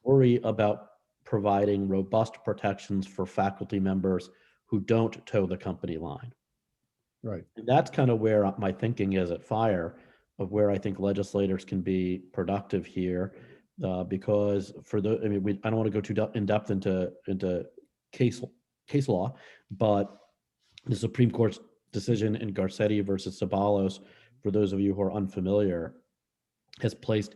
worry about providing robust protections for faculty members who don't toe the company line. Right. And that's kind of where my thinking is at FIRE, of where I think legislators can be productive here, because I don't want to go too in depth into case law, but the Supreme Court's decision in Garcetti versus Ceballos, for those of you who are unfamiliar, has placed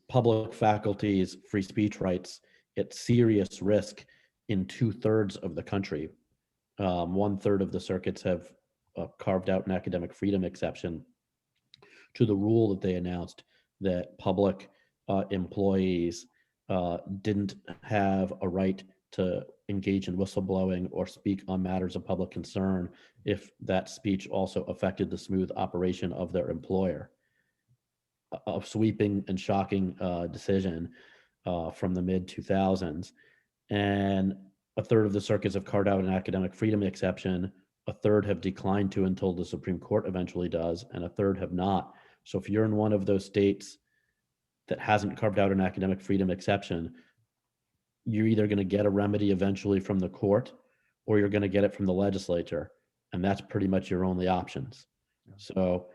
public faculty's free speech rights at serious risk in 2/3 of the country. 1/3 of the circuits have carved out an academic freedom exception to the rule that they announced that public employees didn't have a right to engage in whistleblowing or speak on matters of public concern if that speech also affected the smooth operation of their employer. A sweeping and shocking decision from the mid-2000s. And 1/3 of the circuits have carved out an academic freedom exception. 1/3 have declined to until the Supreme Court eventually does, and 1/3 have not. So if you're in one of those states that hasn't carved out an academic freedom exception, you're either going to get a remedy eventually from the court, or you're going to get it from the legislature. And that's pretty much your only options. Yeah. So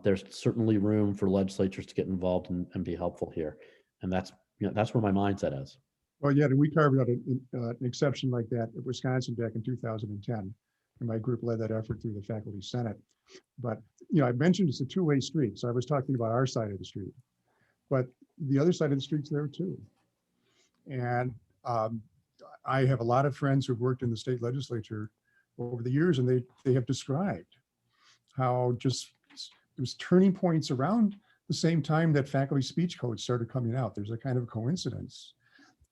there's certainly room for legislatures to get involved and be helpful here. And that's where my mindset is. Well, yeah, we carved out an exception like that at Wisconsin back in 2010. And my group led that effort through the faculty senate. But, you know, I mentioned it's a two-way street. So I was talking about our side of the street, but the other side of the street's there too. And I have a lot of friends who've worked in the state legislature over the years, and they have described how just it was turning points around the same time that faculty speech codes started coming out. There's a kind of coincidence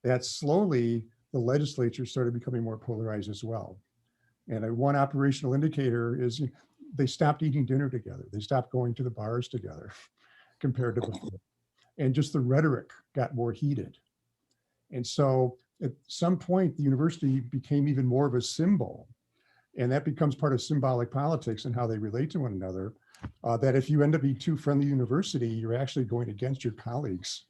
that slowly the legislature started becoming more polarized as well. And one operational indicator is they stopped eating dinner together. They stopped going to the bars together compared to before. And just the rhetoric got more heated. And so at some point, the university became even more of a symbol. And that becomes part of symbolic politics and how they relate to one another. That if you end up being too friendly university, you're actually going against your colleagues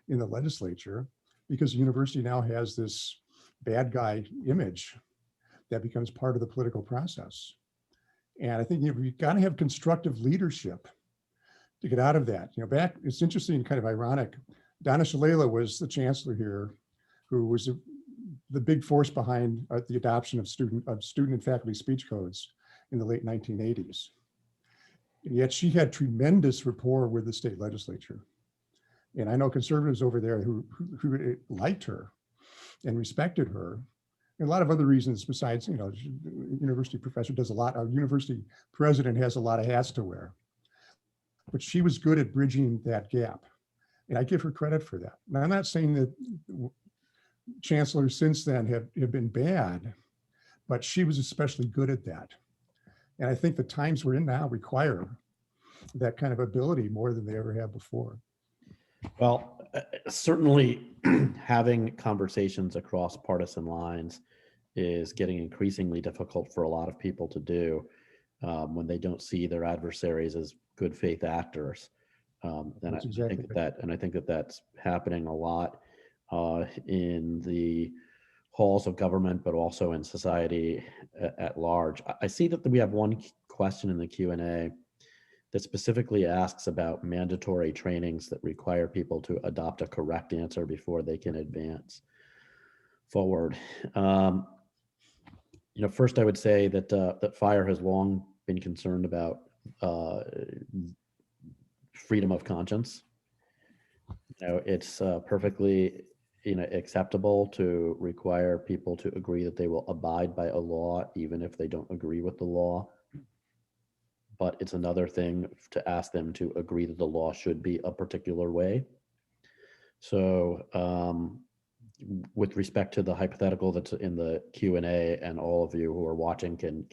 in the legislature, because the university now has this bad guy image that becomes part of the political process. And I think you've got to have constructive leadership to get out of that. You know, back, it's interesting, kind of ironic. Donna Shalala was the chancellor here, who was the big force behind the adoption of student and faculty speech codes in the late 1980s. And yet she had tremendous rapport with the state legislature. And I know conservatives over there who liked her and respected her. And a lot of other reasons besides, you know, university professor does a lot, a university president has a lot of hats to wear. But she was good at bridging that gap. And I give her credit for that. Now, I'm not saying that chancellors since then have been bad, but she was especially good at that. And I think the times we're in now require that kind of ability more than they ever have before. Well, certainly having conversations across partisan lines is getting increasingly difficult for a lot of people to do when they don't see their adversaries as good faith actors. And I think that that's happening a lot in the halls of government, but also in society at large. I see that we have one question in the Q&A that specifically asks about mandatory trainings that require people to adopt a correct answer before they can advance forward. You know, first I would say that that FIRE has long been concerned about freedom of conscience. You know, it's perfectly acceptable to require people to agree that they will abide by a law, even if they don't agree with the law. But it's another thing to ask them to agree that the law should be a particular way. So with respect to the hypothetical that's in the Q&A, and all of you who are watching can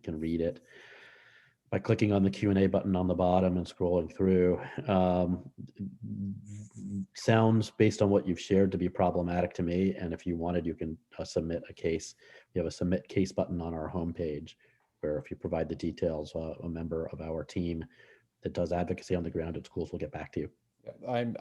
read it by clicking on the Q&A button on the bottom and scrolling through. Sounds, based on what you've shared, to be problematic to me. And if you wanted, you can submit a case. We have a submit case button on our homepage, where if you provide the details, a member of our team that does advocacy on the ground at schools will get back to you. I'm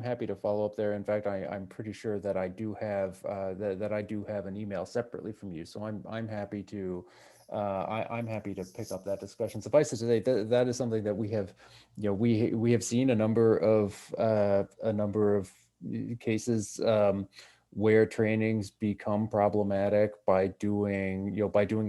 happy to follow up there. In fact, I'm pretty sure that I do have that I do have an email separately from you. So I'm happy to I'm happy to pick up that discussion. Suffice it to say, that is something that we have, we have seen a number of cases where trainings become problematic by doing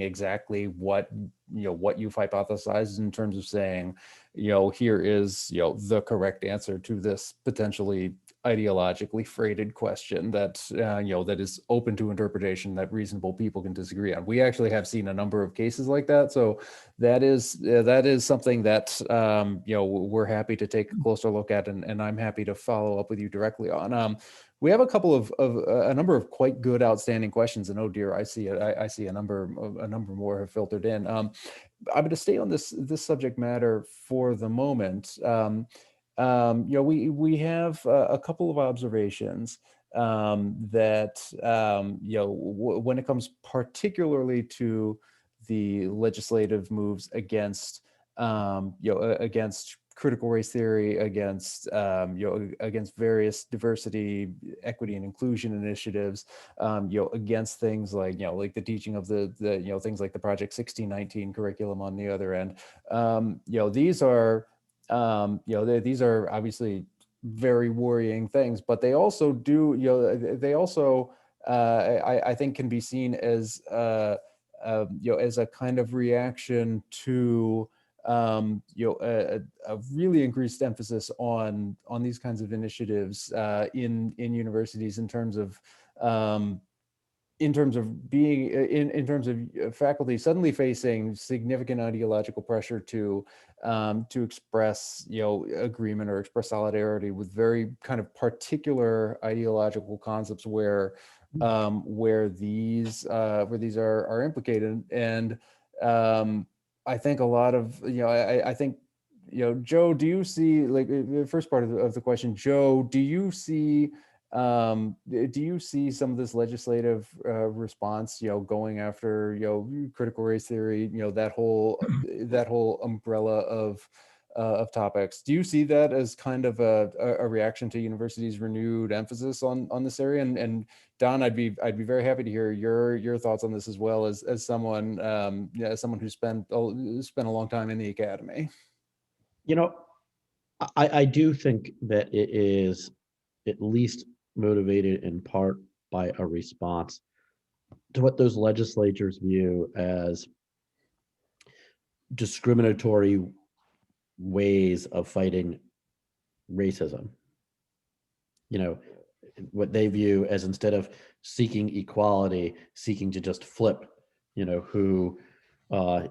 exactly what you've hypothesized, in terms of saying, here is the correct answer to this potentially ideologically freighted question that that is open to interpretation, that reasonable people can disagree on. We actually have seen a number of cases like that, so that is something that we're happy to take a closer look at, and I'm happy to follow up with you directly on. We have a number of quite good outstanding questions, and oh dear, I see a number more have filtered in. I'm going to stay on this subject matter for the moment. We have a couple of observations that when it comes particularly to the legislative moves against against critical race theory, against against various diversity, equity, and inclusion initiatives, against things like like the teaching of the things like the Project 1619 curriculum on the other end. These are these are obviously very worrying things, but they also do they also I think can be seen as as a kind of reaction to a really increased emphasis on these kinds of initiatives in universities in terms of being in terms of faculty suddenly facing significant ideological pressure to express agreement or express solidarity with very kind of particular ideological concepts where these are implicated. And I think a lot of I think Joe, do you see, like, the first part of the question, Joe, do you see some of this legislative response, going after, critical race theory, that whole umbrella of topics? Do you see that as kind of a reaction to universities' renewed emphasis on this area? And Don, I'd be very happy to hear your thoughts on this as well, as someone as someone who spent a long time in the academy. I do think that it is at least motivated in part by a response to what those legislatures view as discriminatory ways of fighting racism. What they view as, instead of seeking equality, seeking to just flip, who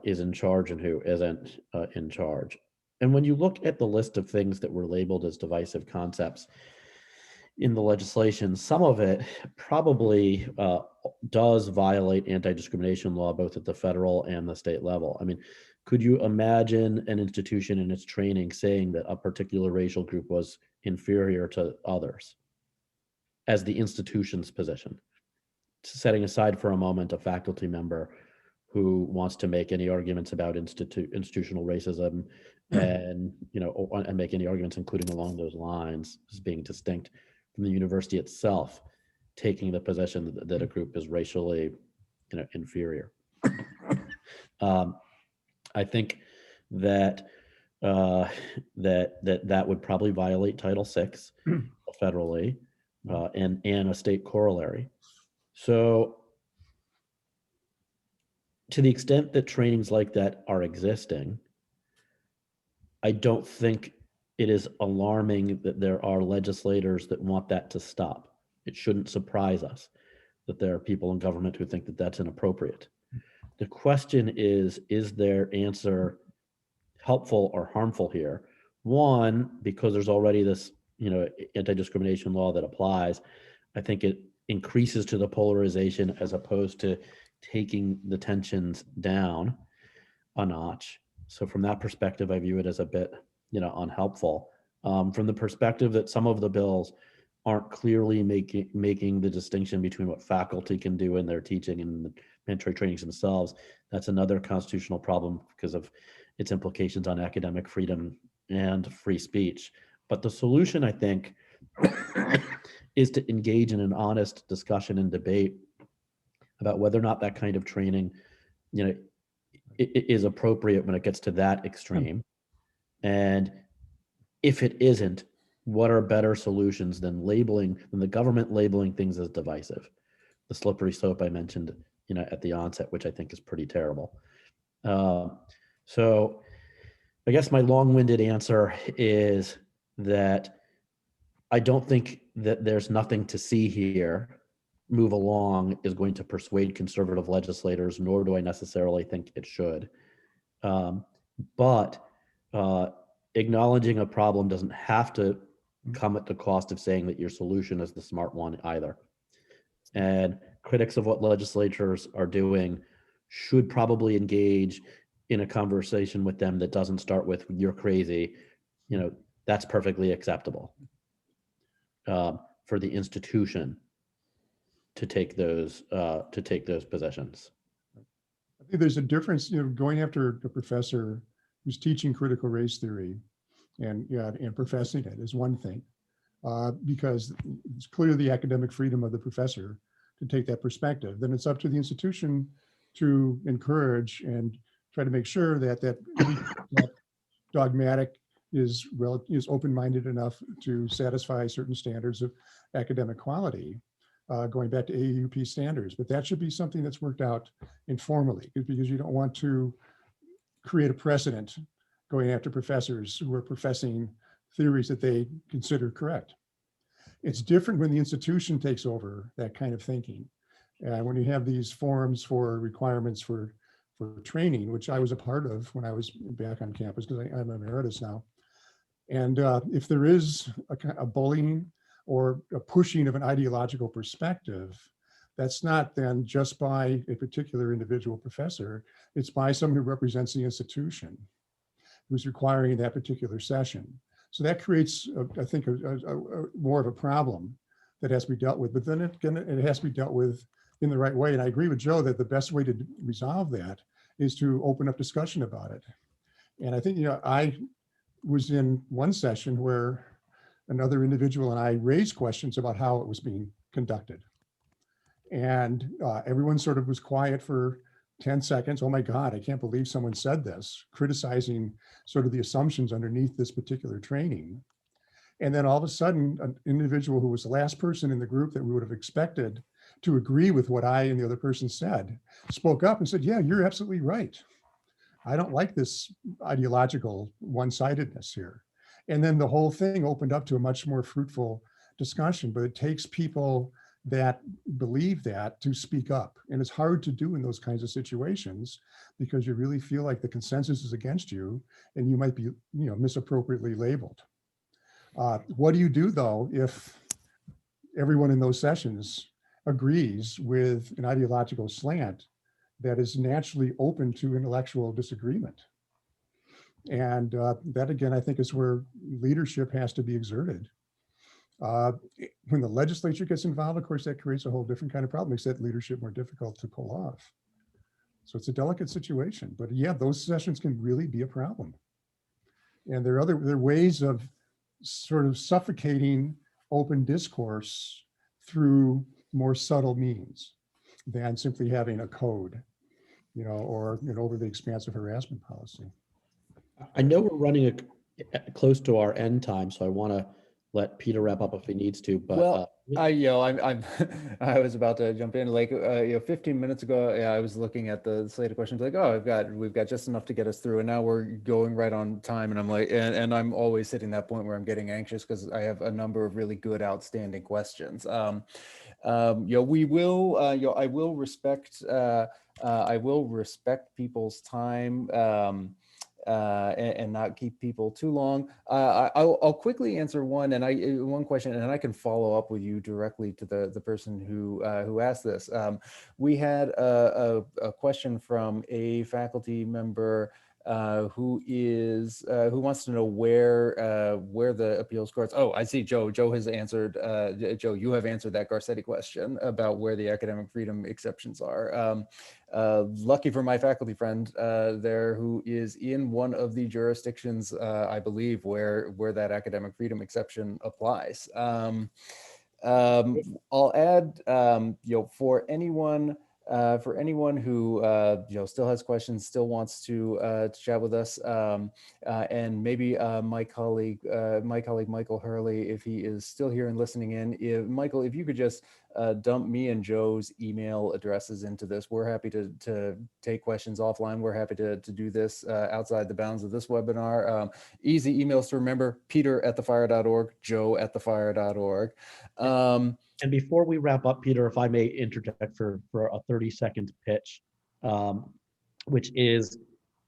is in charge and who isn't in charge. And when you look at the list of things that were labeled as divisive concepts in the legislation, some of it probably does violate anti-discrimination law, both at the federal and the state level. I mean, could you imagine an institution in its training saying that a particular racial group was inferior to others as the institution's position? Setting aside for a moment a faculty member who wants to make any arguments about institutional racism and make any arguments including along those lines as being distinct from the university itself taking the position that a group is racially inferior. I think that that would probably violate Title VI federally and a state corollary. So to the extent that trainings like that are existing, I don't think it is alarming that there are legislators that want that to stop. It shouldn't surprise us that there are people in government who think that that's inappropriate. The question is their answer helpful or harmful here? One, because there's already this, anti-discrimination law that applies. I think it increases to the polarization as opposed to taking the tensions down a notch. So from that perspective, I view it as a bit, unhelpful. From the perspective that some of the bills aren't clearly making the distinction between what faculty can do in their teaching and the mandatory trainings themselves, that's another constitutional problem because of its implications on academic freedom and free speech. But the solution, I think, is to engage in an honest discussion and debate about whether or not that kind of training, it is appropriate when it gets to that extreme. And if it isn't, what are better solutions than the government labeling things as divisive? The slippery slope I mentioned, at the onset, which I think is pretty terrible. So I guess my long-winded answer is that I don't think that there's nothing to see here. Move along is going to persuade conservative legislators, nor do I necessarily think it should. But acknowledging a problem doesn't have to come at the cost of saying that your solution is the smart one either. And critics of what legislatures are doing should probably engage in a conversation with them that doesn't start with "you're crazy." That's perfectly acceptable for the institution to take those positions. I think there's a difference, going after a professor who's teaching critical race theory and professing it is one thing, because it's clearly the academic freedom of the professor to take that perspective. Then it's up to the institution to encourage and try to make sure that dogmatic is open-minded enough to satisfy certain standards of academic quality. going back to AAUP standards, but that should be something that's worked out informally, because you don't want to create a precedent going after professors who are professing theories that they consider correct. It's different when the institution takes over that kind of thinking. And when you have these forums for requirements for training, which I was a part of when I was back on campus, because I'm emeritus now. And if there is a bullying or a pushing of an ideological perspective, that's not then just by a particular individual professor, it's by someone who represents the institution who's requiring that particular session. So that creates, I think, more of a problem that has to be dealt with, but then it has to be dealt with in the right way. And I agree with Joe that the best way to resolve that is to open up discussion about it. And I think, I was in one session where another individual and I raised questions about how it was being conducted. And everyone sort of was quiet for 10 seconds. Oh my God, I can't believe someone said this, criticizing sort of the assumptions underneath this particular training. And then all of a sudden, an individual who was the last person in the group that we would have expected to agree with what I and the other person said, spoke up and said, yeah, you're absolutely right. I don't like this ideological one-sidedness here. And then the whole thing opened up to a much more fruitful discussion, but it takes people that believe that to speak up. And it's hard to do in those kinds of situations because you really feel like the consensus is against you and you might be, misappropriately labeled. What do you do though if everyone in those sessions agrees with an ideological slant that is naturally open to intellectual disagreement? And that again, I think is where leadership has to be exerted. When the legislature gets involved, of course, that creates a whole different kind of problem, makes that leadership more difficult to pull off. So it's a delicate situation, but yeah, those sessions can really be a problem. And there are ways of sort of suffocating open discourse through more subtle means than simply having a code, or over the expansive harassment policy. I know we're running close to our end time, so I want to let Peter wrap up if he needs to. But well, I'm I was about to jump in. 15 minutes ago, I was looking at the slate of questions. Like, oh, we've got just enough to get us through, and now we're going right on time. And I'm like, and I'm always hitting that point where I'm getting anxious because I have a number of really good, outstanding questions. We will. I will respect. I will respect people's time. And not keep people too long. I'll quickly answer one question, and I can follow up with you directly to the person who asked this. We had a question from a faculty member who wants to know where the appeals courts. Oh, I see, Joe. Joe has answered. Joe, you have answered that Garcetti question about where the academic freedom exceptions are. Lucky for my faculty friend there, who is in one of the jurisdictions, I believe, where that academic freedom exception applies. I'll add, for anyone who still has questions, still wants to chat with us, and maybe my colleague Michael Hurley, if he is still here and listening in. Michael, if you could just dump me and Joe's email addresses into this, we're happy to take questions offline. We're happy to do this outside the bounds of this webinar. Easy emails to remember: peter@thefire.org, joe@thefire.org. And before we wrap up, Peter, if I may interject for a 30-second pitch, which is,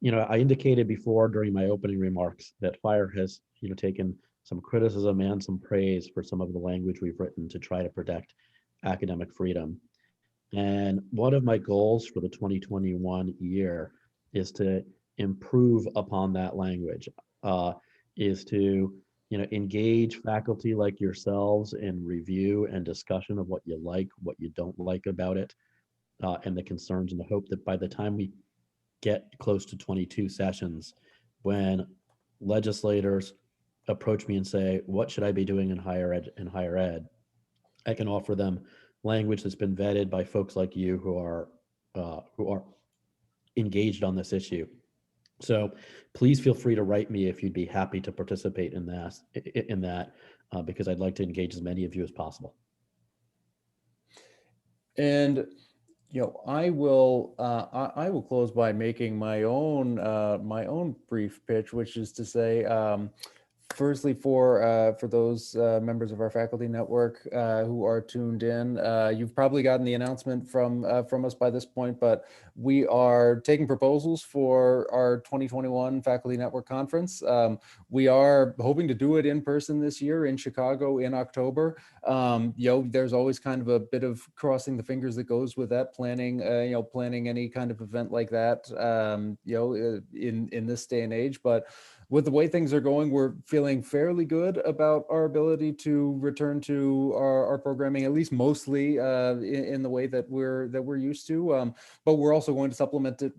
I indicated before during my opening remarks that FIRE has, taken some criticism and some praise for some of the language we've written to try to protect academic freedom. And one of my goals for the 2021 year is to improve upon that language, is to engage faculty like yourselves in review and discussion of what you like, what you don't like about it, and the concerns, in the hope that by the time we get close to 22 sessions, when legislators approach me and say, what should I be doing in higher ed, I can offer them language that's been vetted by folks like you who are engaged on this issue. So please feel free to write me if you'd be happy to participate in that, because I'd like to engage as many of you as possible. And I will I will close by making my own brief pitch, which is to say, firstly, for those members of our faculty network who are tuned in, you've probably gotten the announcement from us by this point, but we are taking proposals for our 2021 Faculty Network Conference. We are hoping to do it in person this year in Chicago in October. There's always kind of a bit of crossing the fingers that goes with that, planning planning any kind of event like that, in this day and age. But with the way things are going, we're feeling fairly good about our ability to return to our programming, at least mostly in the way that we're used to. But we're also going to supplement it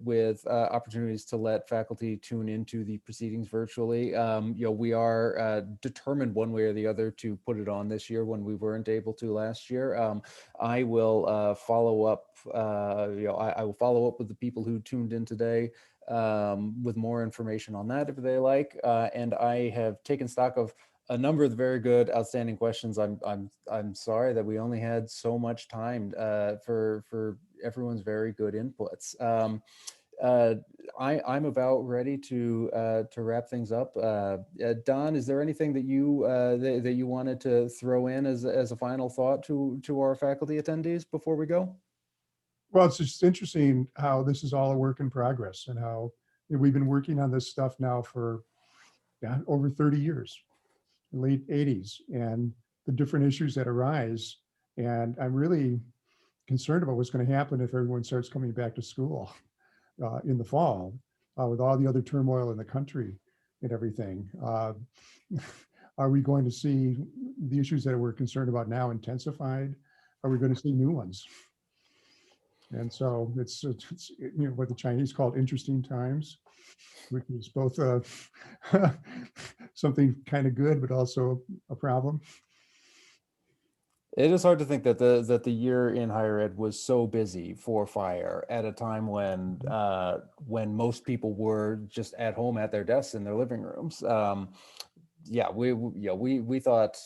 with opportunities to let faculty tune into the proceedings virtually. We are determined one way or the other to put it on this year when we weren't able to last year. I will follow up. I will follow up with the people who tuned in today with more information on that if they like. And I have taken stock of a number of the very good, outstanding questions. I'm sorry that we only had so much time for everyone's very good inputs. I'm about ready to wrap things up. Don, is there anything that you wanted to throw in as a final thought to our faculty attendees before we go? Well, it's just interesting how this is all a work in progress and how we've been working on this stuff now for over 30 years, late 80s, and the different issues that arise. And I'm really concerned about what's going to happen if everyone starts coming back to school in the fall with all the other turmoil in the country and everything. Are we going to see the issues that we're concerned about now intensified? Are we going to see new ones? And so it's what the Chinese called interesting times, which is both something kind of good, but also a problem. It is hard to think that the year in higher ed was so busy for FIRE at a time when most people were just at home at their desks in their living rooms. We thought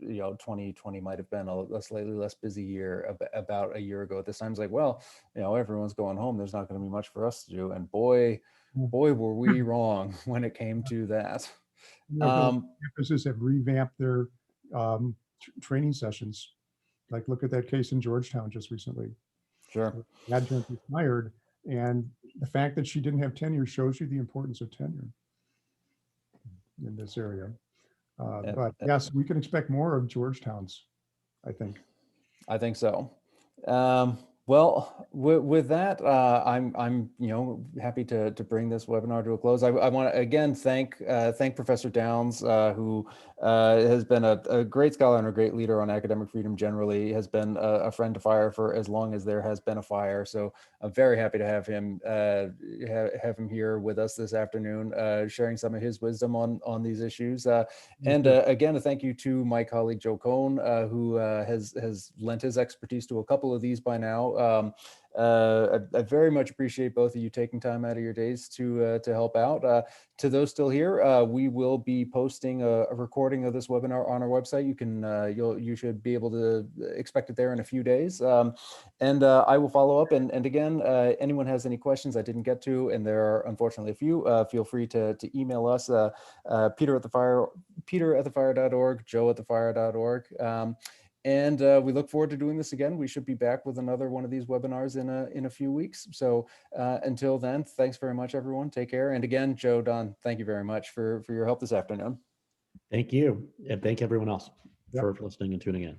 2020 might have been a slightly less busy year about a year ago at this time. It's like, well, everyone's going home. There's not going to be much for us to do. And boy, were we wrong when it came to that. Campuses have revamped their training sessions. Like, look at that case in Georgetown just recently. Sure. The adjunct was fired, and the fact that she didn't have tenure shows you the importance of tenure in this area. But yes, we can expect more of Georgetown's, I think. I think so. Well, with that, I'm happy to bring this webinar to a close. I want to again thank Professor Downs, who has been a great scholar and a great leader on academic freedom generally. Has been a friend to FIRE for as long as there has been a FIRE. So I'm very happy to have him here with us this afternoon, sharing some of his wisdom on these issues. And again, a thank you to my colleague Joe Cohn, who has lent his expertise to a couple of these by now. I very much appreciate both of you taking time out of your days to help out. To those still here, we will be posting a recording of this webinar on our website. You should be able to expect it there in a few days. And I will follow up. And again, anyone has any questions I didn't get to, and there are unfortunately a few, feel free to email us, peter@thefire.org, joe@thefire.org. And we look forward to doing this again. We should be back with another one of these webinars in a few weeks. So until then, thanks very much, everyone. Take care. And again, Joe, Don, thank you very much for your help this afternoon. Thank you. And thank everyone else for listening and tuning in.